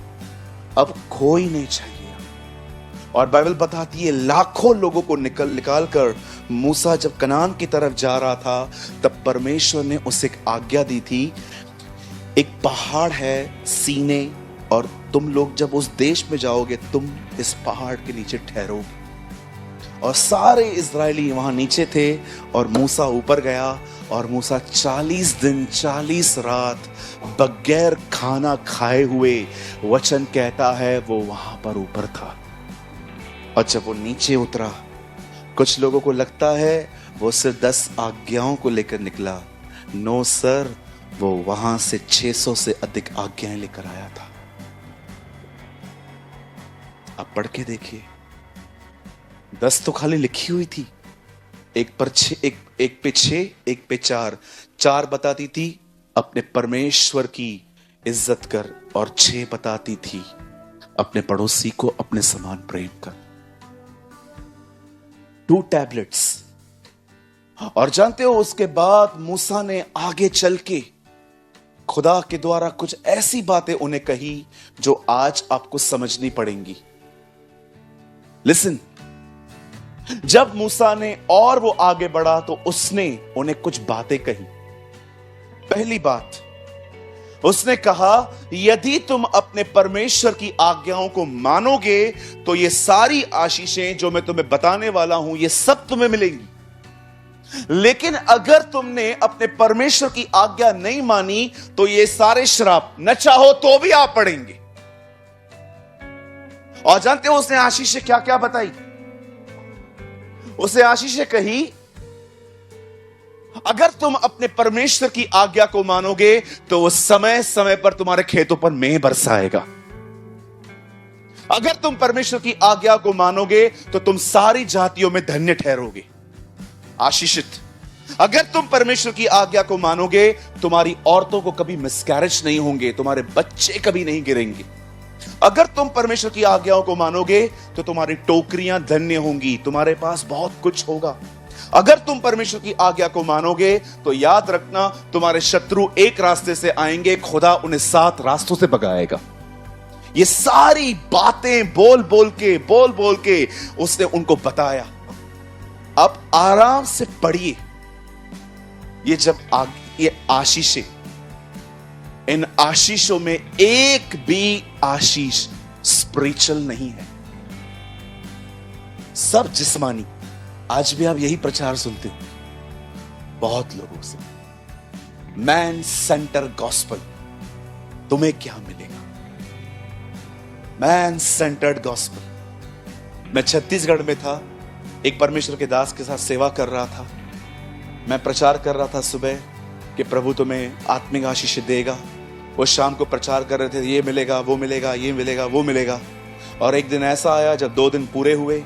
अब कोई नहीं चाहिए। और बाइबल बताती है लाखों लोगों को निकाल कर मूसा जब कनान की तरफ जा रहा था, तब परमेश्वर ने उसे एक आज्ञा दी थी, एक पहाड़ है सीने, और तुम लोग जब उस देश में जाओगे तुम इस पहाड़ के नीचे ठहरोगे। और सारे इजरायली वहां नीचे थे और मूसा ऊपर गया। और मूसा 40 दिन 40 रात बगैर खाना खाए हुए, वचन कहता है, वो वहां पर ऊपर था। और जब वो नीचे उतरा, कुछ लोगों को लगता है वो सिर्फ 10 आज्ञाओं को लेकर निकला। नो सर, वो वहां से 600 से अधिक आज्ञाएं लेकर आया था। आप पढ़ के देखिए, 10 तो खाली लिखी हुई थी, एक पे 6, एक पे 4। 4 बताती थी अपने परमेश्वर की इज्जत कर, और 6 बताती थी अपने पड़ोसी को अपने समान प्रेम कर। 2 टैबलेट्स। और जानते हो, उसके बाद मूसा ने आगे चल के खुदा के द्वारा कुछ ऐसी बातें उन्हें कही जो आज आपको समझनी पड़ेंगी। लिसन, जब मूसा ने और वो आगे बढ़ा तो उसने उन्हें कुछ बातें कही। पहली बात, उसने कहा, यदि तुम अपने परमेश्वर की आज्ञाओं को मानोगे तो ये सारी आशीषें जो मैं तुम्हें बताने वाला हूं, ये सब तुम्हें मिलेंगी। लेकिन अगर तुमने अपने परमेश्वर की आज्ञा नहीं मानी तो ये सारे श्राप न चाहो तो भी आप पड़ेंगे। और जानते हो उसने आशीषें क्या क्या बताई? उसे आशीषें कही, अगर तुम अपने परमेश्वर की आज्ञा को मानोगे तो वो समय समय पर तुम्हारे खेतों पर मेंह बरसाएगा। अगर तुम परमेश्वर की आज्ञा को मानोगे तो तुम सारी जातियों में धन्य ठहरोगे, आशीषित। अगर तुम परमेश्वर की आज्ञा को मानोगे, तुम्हारी औरतों को कभी मिसकैरेज नहीं होंगे, तुम्हारे बच्चे कभी नहीं गिरेंगे। अगर तुम परमेश्वर की आज्ञाओं को मानोगे तो तुम्हारी टोकरियां धन्य होंगी, तुम्हारे पास बहुत कुछ होगा। अगर तुम परमेश्वर की आज्ञा को मानोगे तो याद रखना, तुम्हारे शत्रु एक रास्ते से आएंगे, खुदा उन्हें 7 रास्तों से भगाएगा। ये सारी बातें बोल बोल के उसने उनको बताया। अब आराम से पढ़िए, ये जब ये आशीषें, इन आशीषों में एक भी आशीष स्पिरिचुअल नहीं है, सब जिस्मानी। आज भी आप यही प्रचार सुनते हो बहुत लोगों से, मैन सेंटर गॉस्पल। तुम्हें क्या मिलेगा? Man centred gospel. मैं छत्तीसगढ़ में था, एक परमेश्वर के दास के साथ सेवा कर रहा था। मैं प्रचार कर रहा था सुबह कि प्रभु तुम्हें आत्मिक आशीष देगा। वो शाम को प्रचार कर रहे थे, ये मिलेगा, वो मिलेगा, ये मिलेगा, वो मिलेगा। और एक दिन ऐसा आया जब 2 दिन पूरे हुए,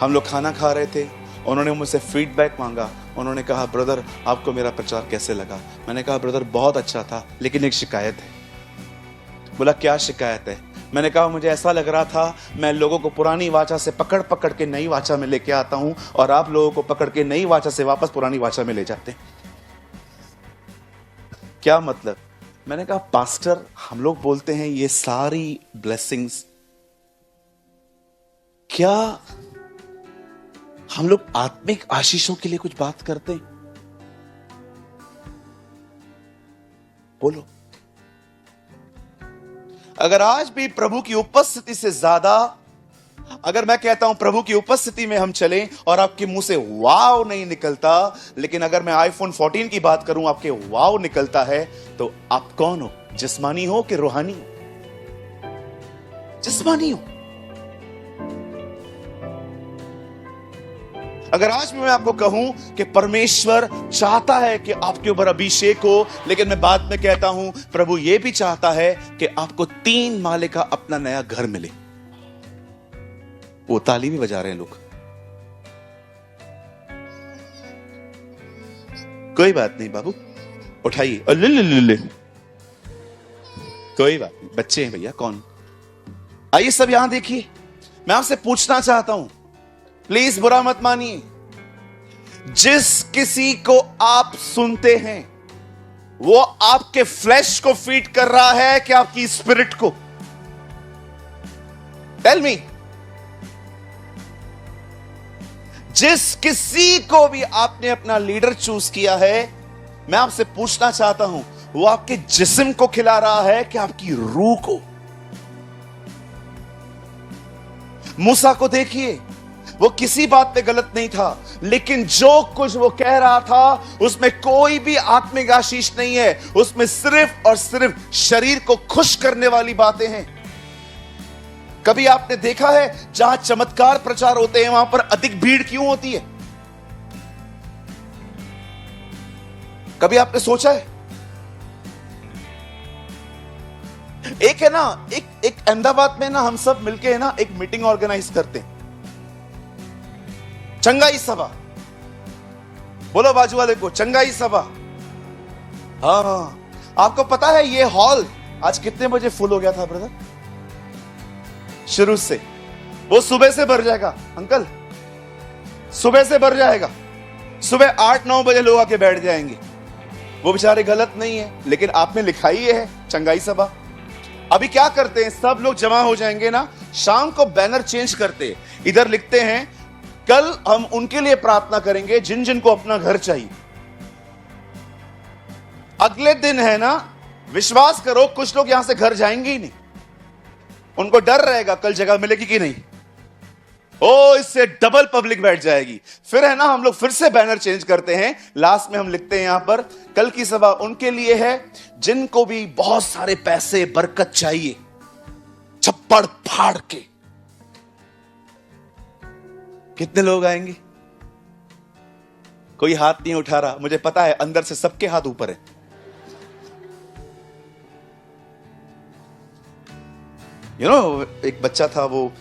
हम लोग खाना खा रहे थे, उन्होंने मुझसे फीडबैक मांगा। उन्होंने कहा, ब्रदर आपको मेरा प्रचार कैसे लगा? मैंने कहा, ब्रदर बहुत अच्छा था, लेकिन एक शिकायत है। बोला, क्या शिकायत है? मैंने कहा, मुझे ऐसा लग रहा था मैं लोगों को पुरानी वाचा से पकड़ पकड़ के नई वाचा में लेके आता हूं और आप लोगों को पकड़ के नई वाचा से वापस पुरानी वाचा में ले जाते। क्या मतलब? मैंने कहा, पास्टर हम लोग बोलते हैं ये सारी ब्लेसिंग्स, क्या हम लोग आत्मिक आशीषों के लिए कुछ बात करते हैं? बोलो। अगर आज भी प्रभु की उपस्थिति से ज्यादा, अगर मैं कहता हूं प्रभु की उपस्थिति में हम चलें और आपके मुंह से वाव नहीं निकलता, लेकिन अगर मैं आईफोन 14 की बात करूं आपके वाव निकलता है, तो आप कौन हो? जिस्मानी हो कि रूहानी हो? जिस्मानी हो। अगर आज भी मैं आपको कहूं कि परमेश्वर चाहता है कि आपके ऊपर अभिषेक हो, लेकिन मैं बाद में कहता हूं प्रभु यह भी चाहता है कि आपको 3 माले का अपना नया घर मिले। वो ताली भी बजा रहे हैं लोग। कोई बात नहीं बाबू, उठाइए। ले। कोई बात नहीं, बच्चे हैं भैया, कौन। आइए सब यहां देखिए। मैं आपसे पूछना चाहता हूं, प्लीज बुरा मत मानिए, जिस किसी को आप सुनते हैं वो आपके फ्लैश को फीड कर रहा है कि आपकी स्पिरिट को? Tell me. जिस किसी को भी आपने अपना लीडर चूज किया है, मैं आपसे पूछना चाहता हूं, वो आपके जिस्म को खिला रहा है कि आपकी रूह को? मूसा को देखिए, वो किसी बात में गलत नहीं था, लेकिन जो कुछ वो कह रहा था उसमें कोई भी आत्मिक आशीष नहीं है, उसमें सिर्फ और सिर्फ शरीर को खुश करने वाली बातें हैं। कभी आपने देखा है जहां चमत्कार प्रचार होते हैं वहां पर अधिक भीड़ क्यों होती है? कभी आपने सोचा है? एक है ना, एक अहमदाबाद में ना हम सब मिलके है ना एक मीटिंग ऑर्गेनाइज करते हैं, चंगाई सभा। बोलो बाजू वाले को, चंगाई सभा। हाँ, आपको पता है ये हॉल आज कितने बजे फुल हो गया था ब्रदर? शुरू से। वो सुबह से भर जाएगा अंकल, सुबह से भर जाएगा। सुबह 8-9 बजे लोग आके बैठ जाएंगे। वो बेचारे गलत नहीं है, लेकिन आपने लिखा ही है चंगाई सभा। अभी क्या करते हैं, सब लोग जमा हो जाएंगे ना, शाम को बैनर चेंज करते हैं। इधर लिखते हैं कल हम उनके लिए प्रार्थना करेंगे जिन जिन को अपना घर चाहिए। अगले दिन है ना, विश्वास करो कुछ लोग यहां से घर जाएंगे ही नहीं। उनको डर रहेगा कल जगह मिलेगी कि नहीं। ओ, इससे डबल पब्लिक बैठ जाएगी। फिर है ना, हम लोग फिर से बैनर चेंज करते हैं। लास्ट में हम लिखते हैं यहां पर कल की सभा उनके लिए है जिनको भी बहुत सारे पैसे बरकत चाहिए, छप्पड़ फाड़ के। कितने लोग आएंगे? कोई हाथ नहीं उठा रहा, मुझे पता है अंदर से सबके हाथ ऊपर है। यू नो, एक बच्चा था वो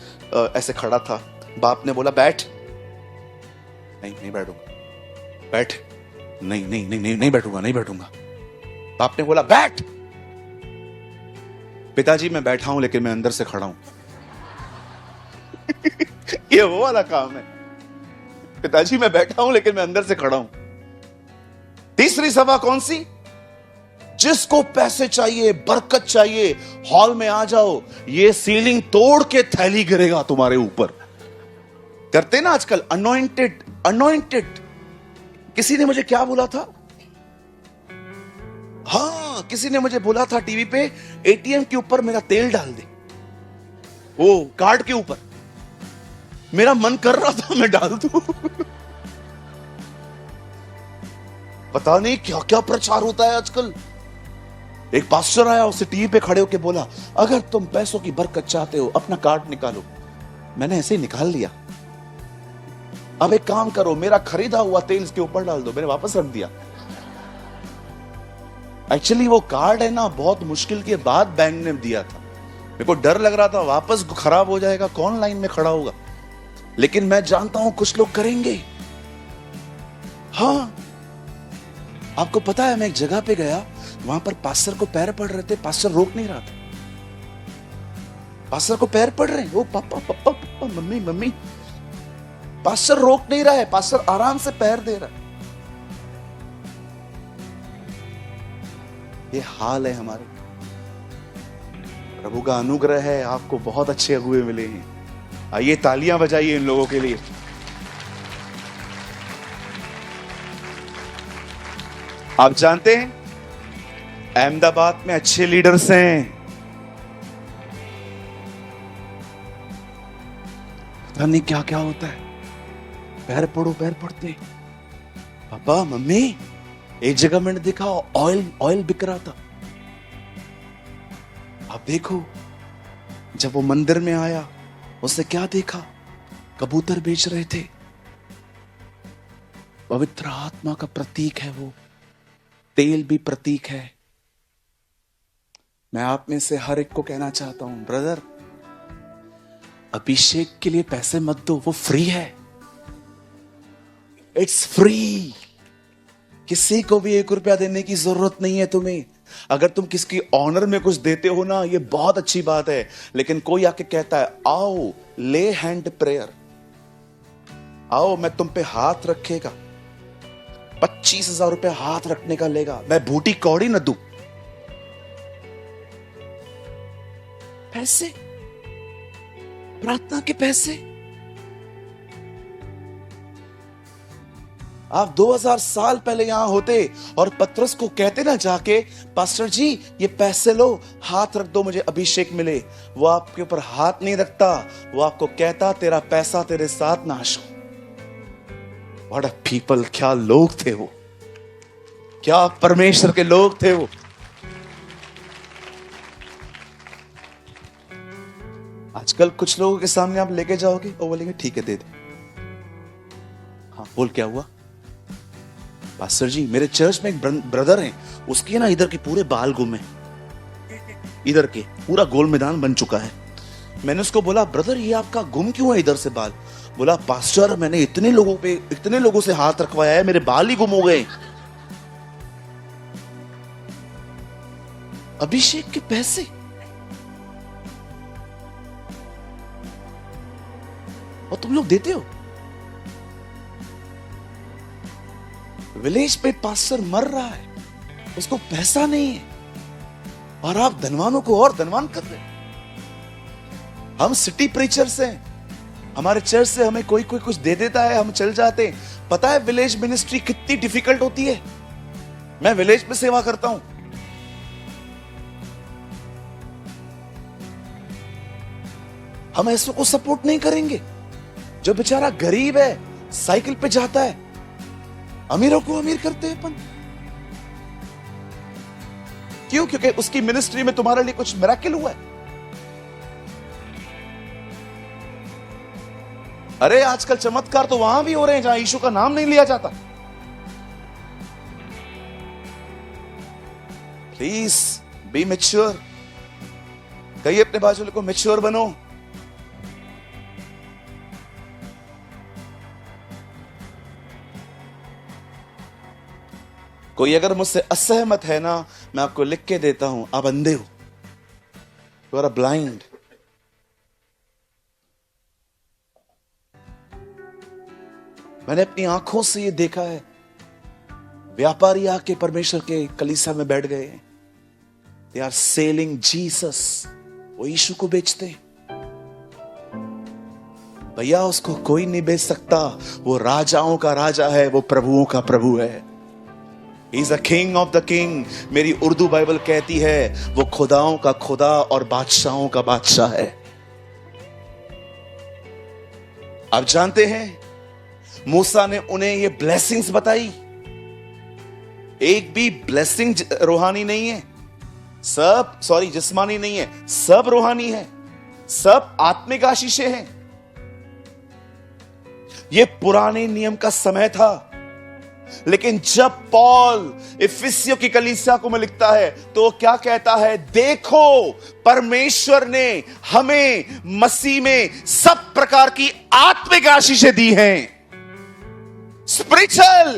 ऐसे खड़ा था, बाप ने बोला बैठ। नहीं बैठूंगा। बैठ। नहीं बैठूंगा। बाप ने बोला बैठ। पिताजी मैं बैठा हूं लेकिन मैं अंदर से खड़ा हूं। ये वो वाला काम है। पिताजी मैं बैठा हूं लेकिन मैं अंदर से खड़ा हूं। तीसरी सभा कौन सी? जिसको पैसे चाहिए, बरकत चाहिए, हॉल में आ जाओ, ये सीलिंग तोड़ के थैली गिरेगा तुम्हारे ऊपर। करते ना आजकल अनॉइंटेड। किसी ने मुझे क्या बोला था? हाँ, किसी ने मुझे बोला था टीवी पे, एटीएम के ऊपर मेरा तेल डाल दे, वो कार्ड के ऊपर। मेरा मन कर रहा था मैं डाल दूं। पता नहीं क्या क्या प्रचार होता है आजकल। एक पास्टर आया, उसे टीवी पे खड़े होकर बोला, अगर तुम पैसों की बरकत चाहते हो अपना कार्ड निकालो। मैंने ऐसे ही निकाल लिया। अब एक काम करो, मेरा खरीदा हुआ तेल इसके ऊपर डाल दो। मैंने वापस रख दिया। एक्चुअली वो कार्ड है ना, बहुत मुश्किल के बाद बैंक ने दिया था। मेरे को डर लग रहा था वापस खराब हो जाएगा, कौन लाइन में खड़ा होगा। लेकिन मैं जानता हूं कुछ लोग करेंगे। हाँ, आपको पता है मैं एक जगह पे गया, वहां पर पास्टर को पैर पड़ रहे थे, पास्टर रोक नहीं रहा था। पास्टर को पैर पड़ रहे हैं, वो पापा पापा पापा मम्मी मम्मी, पास्टर रोक नहीं रहा है, पास्टर आराम से पैर दे रहा है। ये हाल है हमारे। प्रभु का अनुग्रह है, आपको बहुत अच्छे अगुए मिले हैं। आइए तालियां बजाइए इन लोगों के लिए। आप जानते हैं अहमदाबाद में अच्छे लीडर्स हैं, पता नहीं क्या क्या होता है, पैर पड़ो पैर पड़ते। पापा मम्मी, एक जगह मैंने देखा ऑयल बिक रहा था। आप देखो, जब वो मंदिर में आया उसने क्या देखा? कबूतर बेच रहे थे। पवित्र आत्मा का प्रतीक है वो, तेल भी प्रतीक है। मैं आप में से हर एक को कहना चाहता हूं, ब्रदर, अभिषेक के लिए पैसे मत दो, वो फ्री है। It's free. किसी को भी 1 रुपया देने की जरूरत नहीं है तुम्हें। अगर तुम किसकी ऑनर में कुछ देते हो ना, ये बहुत अच्छी बात है। लेकिन कोई आके कहता है आओ ले हैंड प्रेयर, आओ मैं तुम पे हाथ रखेगा, 25,000 रुपया हाथ रखने का लेगा, मैं बूटी कौड़ी न दूं। पैसे, प्रार्थना के पैसे। आप 2000 साल पहले यहां होते और पतरस को कहते ना जाके, पास्टर जी ये पैसे लो, हाथ रख दो, मुझे अभिषेक मिले। वो आपके ऊपर हाथ नहीं रखता, वो आपको कहता तेरा पैसा तेरे साथ नाश हो। व्हाट अ पीपल, क्या लोग थे वो, क्या परमेश्वर के लोग थे वो। आजकल कुछ लोगों के सामने आप लेके जाओगे और बोलेंगे ठीक है दे दे। हाँ बोल, क्या हुआ? पास्टर जी मेरे चर्च में एक ब्रदर हैं, उसके ना इधर के पूरे बाल गुम है, इधर के पूरा गोल मैदान बन चुका है। मैंने उसको बोला ब्रदर ये आपका गुम क्यों है इधर से बाल? बोला पास्टर मैंने इतने लोगों से हाथ रखवाया है, मेरे बाल ही गुम हो गए। अभिषेक के पैसे। और तुम लोग देते हो। विलेज पे पास्टर मर रहा है, उसको पैसा नहीं है, और आप धनवानों को और धनवान कर रहे। हम सिटी प्रीचर्स हैं, हमारे चर्च से हमें कोई कुछ दे देता है, हम चल जाते हैं। पता है विलेज मिनिस्ट्री कितनी डिफिकल्ट होती है? मैं विलेज में सेवा करता हूं। हम ऐसों को सपोर्ट नहीं करेंगे जो बेचारा गरीब है, साइकिल पे जाता है। अमीरों को अमीर करते हैं अपन। क्यों? क्योंकि उसकी मिनिस्ट्री में तुम्हारे लिए कुछ मिरेकल हुआ है। अरे आजकल चमत्कार तो वहां भी हो रहे हैं जहां यीशु का नाम नहीं लिया जाता। Please be mature. कहिए अपने बाजू को मैच्योर बनो। कोई अगर मुझसे असहमत है ना, मैं आपको लिख के देता हूं, आप अंधे हो, यू आर ब्लाइंड। मैंने अपनी आंखों से ये देखा है, व्यापारी आके परमेश्वर के कलीसिया में बैठ गए, दे आर सेलिंग जीसस, वो यीशु को बेचते हैं। भैया उसको कोई नहीं बेच सकता, वो राजाओं का राजा है, वो प्रभुओं का प्रभु है। He is the king of the king। मेरी उर्दू बाइबल कहती है वो खुदाओं का खुदा और बादशाहों का बादशाह है। आप जानते हैं मूसा ने उन्हें ये ब्लेसिंग्स बताई, एक भी ब्लेसिंग रूहानी नहीं है, सब जिस्मानी नहीं है, सब रूहानी है, सब आत्मिक आशीषें हैं। ये पुराने नियम का समय था, लेकिन जब पॉल इफिसियों की कलीसिया को में लिखता है तो क्या कहता है? देखो परमेश्वर ने हमें मसीह में सब प्रकार की आत्मिक आशीषें दी हैं, स्पिरिचुअल।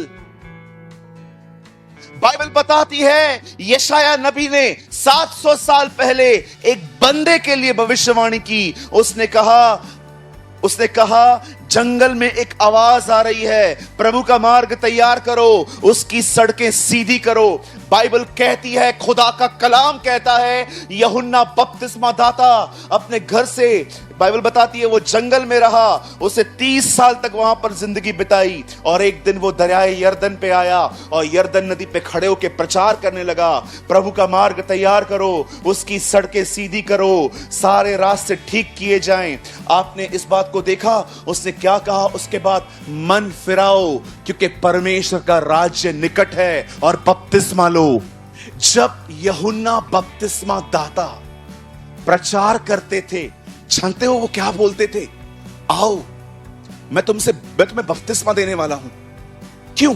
बाइबल बताती है यशाया नबी ने 700 साल पहले एक बंदे के लिए भविष्यवाणी की। उसने कहा जंगल में एक आवाज आ रही है, प्रभु का मार्ग तैयार करो, उसकी सड़कें सीधी करो। बाइबल कहती है, खुदा का कलाम कहता है, यूहन्ना बपतिस्मा दाता अपने घर से बाइबल बताती है वो जंगल में रहा, उसे 30 साल तक वहां पर जिंदगी बिताई, और एक दिन वो दरियाए यरदन पे आया और यरदन नदी पे खड़े होकर प्रचार करने लगा, प्रभु का मार्ग तैयार करो, उसकी सड़कें सीधी करो, सारे रास्ते ठीक किए जाएं। आपने इस बात को देखा, उसने क्या कहा उसके बाद? मन फिराओ क्योंकि परमेश्वर का राज्य निकट है और बपतिस्मा लो। जब यूहन्ना बपतिस्मा दाता प्रचार करते थे, जानते हो वो क्या बोलते थे? आओ मैं तुम्हें बपतिस्मा देने वाला हूं। क्यों?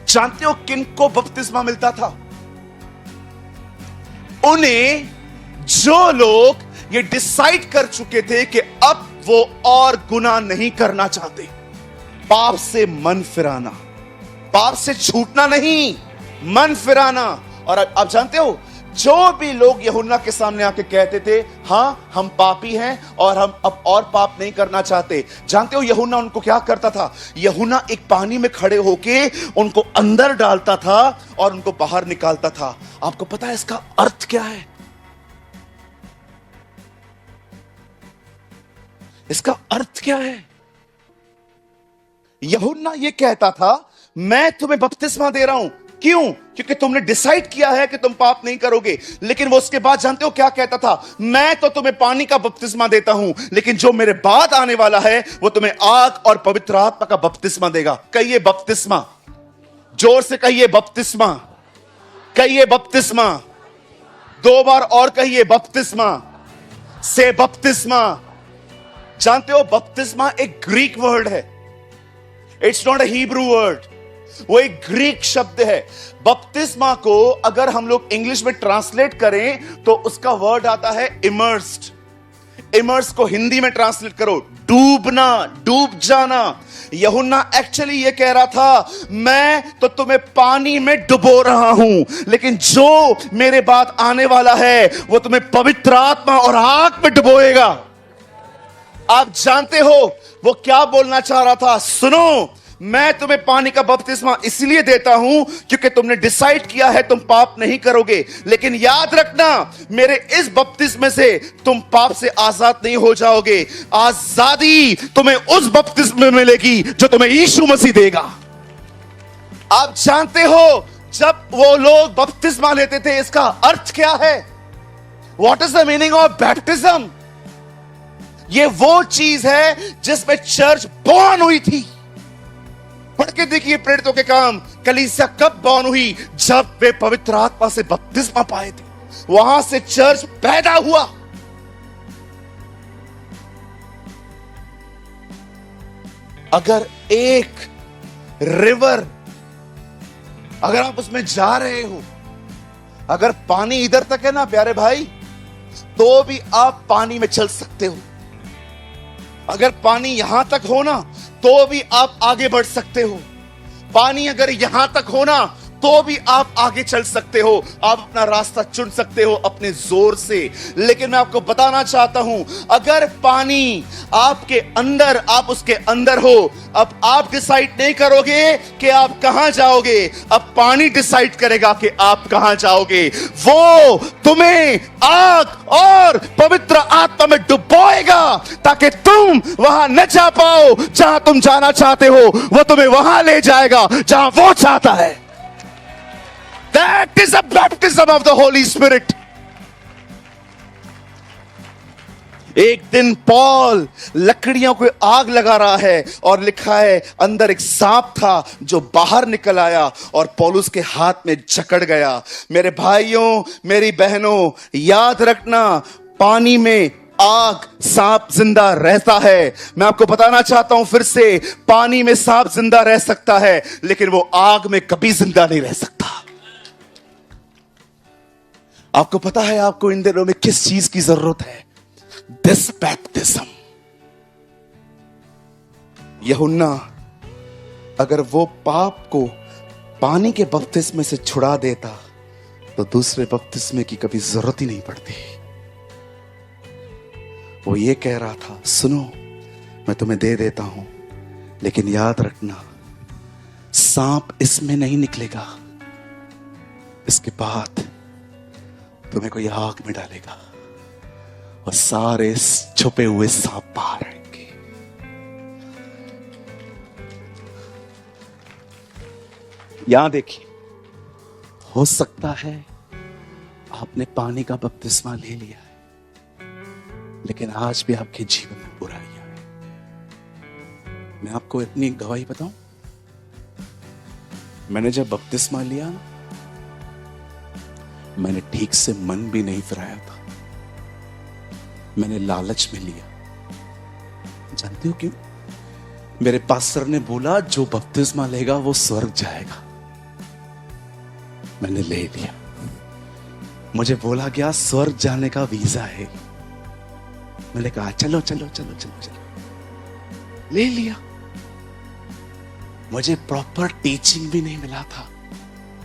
जानते हो किनको बपतिस्मा मिलता था? उन्हें जो लोग ये डिसाइड कर चुके थे कि अब वो और गुनाह नहीं करना चाहते, पाप से मन फिराना, पाप से छूटना नहीं, मन फिराना। और आप जानते हो जो भी लोग यूहन्ना के सामने आके कहते थे हां हम पापी हैं और हम अब और पाप नहीं करना चाहते, जानते हो यूहन्ना उनको क्या करता था? यूहन्ना एक पानी में खड़े होके उनको अंदर डालता था और उनको बाहर निकालता था। आपको पता है इसका अर्थ क्या है? इसका अर्थ क्या है? यूहन्ना ये कहता था मैं तुम्हें बपतिस्मा दे रहा हूं। क्यों? क्योंकि तुमने डिसाइड किया है कि तुम पाप नहीं करोगे। लेकिन वो उसके बाद जानते हो क्या कहता था? मैं तो तुम्हें पानी का बपतिस्मा देता हूं, लेकिन जो मेरे बाद आने वाला है वो तुम्हें आग और पवित्र आत्मा का बपतिस्मा देगा। कहिए बपतिस्मा, जोर से कहिए बपतिस्मा, कहिए बपतिस्मा, 2 बार और कहिए बपतिस्मा, से बपतिस्मा। जानते हो बपतिस्मा एक ग्रीक वर्ड है, it's not a Hebrew word, वो एक ग्रीक शब्द है। बपतिस्मा को अगर हम लोग इंग्लिश में ट्रांसलेट करें तो उसका वर्ड आता है इमर्स्ड। इमर्स को हिंदी में ट्रांसलेट करो डूबना, डूब जाना। यूहन्ना एक्चुअली ये कह रहा था मैं तो तुम्हें पानी में डुबो रहा हूं, लेकिन जो मेरे बाद आने वाला है वो तुम्हें पवित्र आत्मा और आग में डुबोएगा। आप जानते हो वो क्या बोलना चाह रहा था? सुनो, मैं तुम्हें पानी का बपतिस्मा इसलिए देता हूं क्योंकि तुमने डिसाइड किया है तुम पाप नहीं करोगे, लेकिन याद रखना मेरे इस बपतिस्मे से तुम पाप से आजाद नहीं हो जाओगे। आजादी तुम्हें उस बपतिस्मे में मिलेगी जो तुम्हें यीशु मसीह देगा। आप जानते हो जब वो लोग बपतिस्मा लेते थे इसका अर्थ क्या है? What is the meaning of baptism? ये वो चीज है जिसमें चर्च बॉर्न हुई थी। पढ़ के देखिए प्रेरितों के काम, कलीसिया कब बॉर्न हुई? जब वे पवित्र आत्मा से बपतिस्मा पाए थे, वहां से चर्च पैदा हुआ। अगर एक रिवर, अगर आप उसमें जा रहे हो, अगर पानी इधर तक है ना प्यारे भाई, तो भी आप पानी में चल सकते हो। अगर पानी यहां तक हो ना तो भी आप आगे बढ़ सकते हो। पानी अगर यहां तक हो ना तो भी आप आगे चल सकते हो। आप अपना रास्ता चुन सकते हो अपने जोर से। लेकिन मैं आपको बताना चाहता हूं, अगर पानी आपके अंदर, आप उसके अंदर हो, अब आप डिसाइड नहीं करोगे कि आप कहां जाओगे, अब पानी डिसाइड करेगा कि आप कहां जाओगे। वो तुम्हें आग और पवित्र आत्मा में डुबोएगा ताकि तुम वहां न जा पाओ जहां तुम जाना चाहते हो। वो तुम्हें वहां ले जाएगा जहां वो चाहता है। That is a baptism of the Holy Spirit. एक दिन पॉल लकड़ियों को आग लगा रहा है और लिखा है अंदर एक सांप था जो बाहर निकल आया और पौलुस के हाथ में जकड़ गया। मेरे भाइयों, मेरी बहनों, याद रखना पानी में आग, सांप जिंदा रहता है। मैं आपको बताना चाहता हूं फिर से, पानी में सांप जिंदा रह सकता है लेकिन वो आग में कभी जिंदा नहीं रह सकता। आपको पता है आपको इन दिनों में किस चीज की जरूरत है? This baptism. यूहन्ना अगर वो पाप को पानी के बपतिस्मे से छुड़ा देता तो दूसरे बपतिस्मे की कभी जरूरत ही नहीं पड़ती। वो ये कह रहा था, सुनो मैं तुम्हें दे देता हूं, लेकिन याद रखना सांप इसमें नहीं निकलेगा, इसके बाद तुम्हें कोई आग में डालेगा और सारे छुपे हुए सांप बाहर आएंगे। यहां देखिए, हो सकता है आपने पानी का बपतिस्मा ले लिया है, लेकिन आज भी आपके जीवन में बुराइयां हैं। मैं आपको इतनी गवाही बताऊं, मैंने जब बपतिस्मा लिया ना, मैंने ठीक से मन भी नहीं फिराया था। मैंने लालच में लिया। जानते हो क्यों? मेरे पास्टर ने बोला जो बपतिस्मा लेगा वो स्वर्ग जाएगा। मैंने ले लिया। मुझे बोला गया स्वर्ग जाने का वीजा है। मैंने कहा चलो चलो चलो चलो चलो, ले लिया। मुझे प्रॉपर टीचिंग भी नहीं मिला था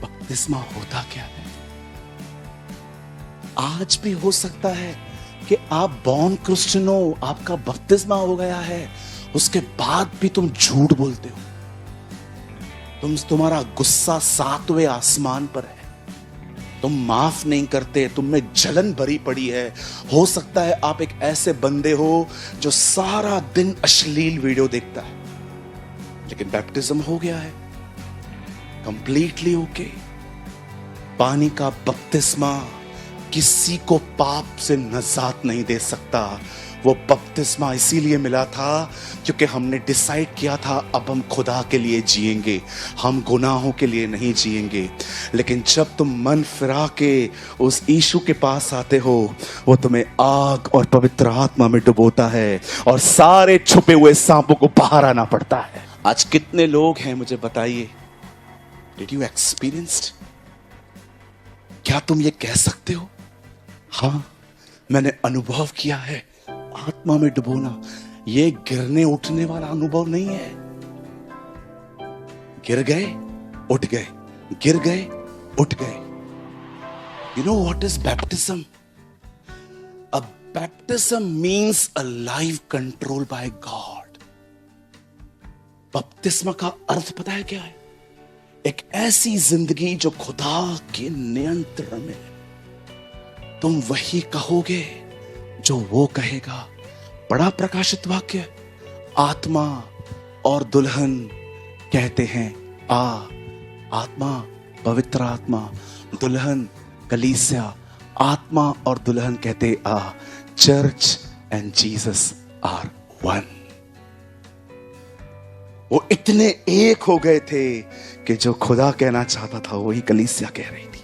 बपतिस्मा होता क्या है। आज भी हो सकता है कि आप बॉर्न क्रिश्चियन हो, आपका बपतिस्मा हो गया है, उसके बाद भी तुम झूठ बोलते हो। तुम्हारा गुस्सा 7वें आसमान पर है, तुम माफ नहीं करते, तुम में जलन भरी पड़ी है। हो सकता है आप एक ऐसे बंदे हो जो सारा दिन अश्लील वीडियो देखता है, लेकिन बैप्टिज्म हो गया है कंप्लीटली ओके। पानी का बपतिस्मा किसी को पाप से नजात नहीं दे सकता। वो बपतिस्मा इसीलिए मिला था क्योंकि हमने डिसाइड किया था अब हम खुदा के लिए जिएंगे, हम गुनाहों के लिए नहीं जिएंगे। लेकिन जब तुम मन फिरा के उस यीशु के पास आते हो, वो तुम्हें आग और पवित्र आत्मा में डुबोता है और सारे छुपे हुए सांपों को बाहर आना पड़ता है। आज कितने लोग हैं मुझे बताइए, डिड यू एक्सपीरियंस्ड? क्या तुम ये कह सकते हो हाँ मैंने अनुभव किया है? आत्मा में डुबोना ये गिरने उठने वाला अनुभव नहीं है। गिर गए उठ गए, गिर गए उठ गए। You know what is baptism? A baptism means a life control by God. बपतिस्मा का अर्थ पता है क्या है? एक ऐसी जिंदगी जो खुदा के नियंत्रण में है। तुम वही कहोगे जो वो कहेगा। बड़ा प्रकाशित वाक्य, आत्मा और दुल्हन कहते हैं आ। आत्मा पवित्र आत्मा, दुल्हन कलीसिया। आत्मा और दुल्हन कहते आ। Church and Jesus are one. वो इतने एक हो गए थे कि जो खुदा कहना चाहता था वही कलीसिया कह रही थी।